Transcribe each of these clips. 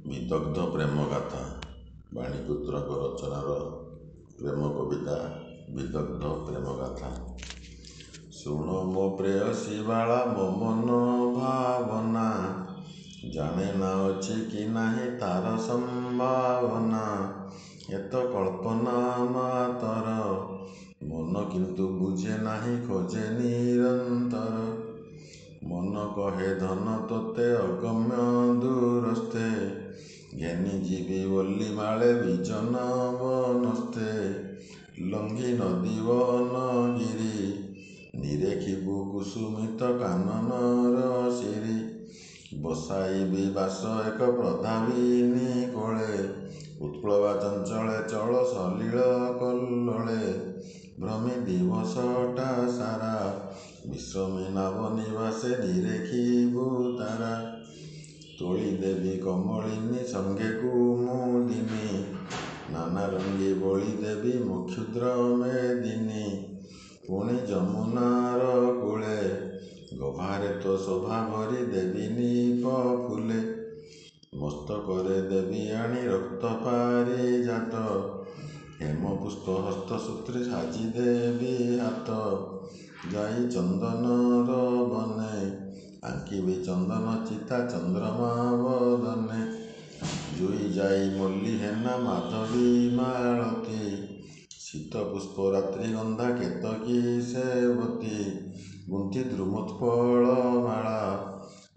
ବିଦଗ୍ଧ ପ୍ରେମ ଗାଥା ବାଣୀପୁତ୍ରଙ୍କ ରଚନାର ପ୍ରେମ କବିତା ବିଦଗ୍ଧ ପ୍ରେମ ଗାଥା। ଶୁଣ ମୋ ପ୍ରେୟସୀ ବାଳା ମୋ ମନ ଭାବନା, ଜାଣେ ନା ଅଛି କି ନାହିଁ ତାର ସମ୍ଭାବନା। ଏତ କଳ୍ପନା ମାତର, ମନ କିନ୍ତୁ ବୁଝେ ନାହିଁ ଖୋଜେ ନିରନ୍ତର। ମନ କହେ ଧନ ତୋତେ ଅଗମ୍ୟ ଦୂରସ୍ଥେ, ଘେନି ଯିବି ବୋଲି ମାଳେ ବିଜନ ବନସ୍ତେ। ଲଙ୍ଘି ନଦୀ ବନଗିରି, ନିରେଖିବୁ କୁସୁମିତ କାନନର ଶିରି। ବସାଇବି ବାସ ଏକ ପ୍ରଧାବିନୀ କୋଳେ, ଉତ୍ପ୍ଳବା ଚଞ୍ଚଳେ ଚଳ ସଲିଳ କଲ୍ଲୋଳେ। ଭ୍ରମି ଦିବସଟା ସାରା, ବିଶ୍ରମୀ ନାବ ନିବାସେ ନିରେଖିବୁ ତାରା। ତୋଳି ଦେବି କମଳିନୀ ସଙ୍ଗେକୁ ମୁଦିନୀ, ନାନା ରଙ୍ଗୀ ବୋଳି ଦେବି ମୋ କ୍ଷୁଦ୍ର ମେଦିନୀ। ପୁଣି ଯମୁନାର କୂଳେ, ଗଭାରେ ତୋ ଶୋଭା ଭରି ଦେବି ନିପ ଫୁଲେ। ମସ୍ତକରେ ଦେବି ଆଣି ରକ୍ତ ପାରିଜାତ, ହେମ ପୁଷ୍ପ ହସ୍ତ ସୂତ୍ରେ ସାଜି ଦେବି ହାତ। ଯାଇ ଚନ୍ଦନର ବନେ, ଆଙ୍କିବି ଚନ୍ଦନ ଚିତା ଚନ୍ଦ୍ରମା ବଦନେ। ଜୁଇ ଯାଇ ମଲ୍ଲି ହେନା ମାଧବୀ ମାଳତୀ, ଶୀତ ପୁଷ୍ପ ରାତ୍ରି ଗନ୍ଧା କେତକୀ ସେବତୀ। ଗୁନ୍ଥି ଦ୍ରୁମୋତ୍ପଳ ମାଳା,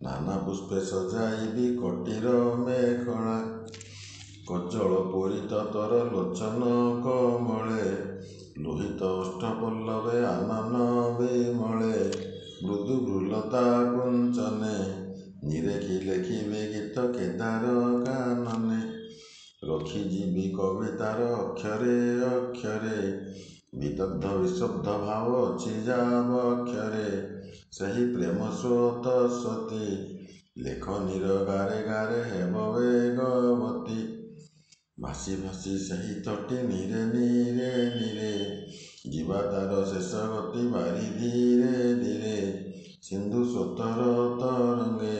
ନାନା ପୁଷ୍ପେ ସଜାଇବି କଟିର ମେଖଳା। କଜ୍ଜଳ ପୂରିତ ତୋର ଲୋଚନ କମଳେ, ଲୋହିତ ଓଷ୍ଠ ପଲ୍ଲବେ ଆନନ ବିମଳେ। ମୃଦୁ ଭ୍ରୁଲତା କୁଞ୍ଚନେ, ନିରେଖି ଲେଖିବି ଗୀତ କେଦାର କାନନେ। ରଖିଯିବି କବିତାର ଅକ୍ଷରେ ଅକ୍ଷରେ, ବିଦଗ୍ଧ ବିଶବ୍ଦ ଭାବ ଅଛି ଯାବକ୍ଷରେ। ସେହି ପ୍ରେମ ସ୍ରୋତସ୍ୱତୀ, ଲେଖନୀର ଗାରେ ଗାରେ ହେବ ବେଗବତୀ। ଭାସି ଭାସି ସେହି ତଟୀ ନିରେ ନିରେ ନିରେ, ଯିବା ତାର ଶେଷ ଗତି ବାରି ଧୀରେ ଧୀରେ। ସିନ୍ଧୁ ସ୍ରୋତର ତରଙ୍ଗେ,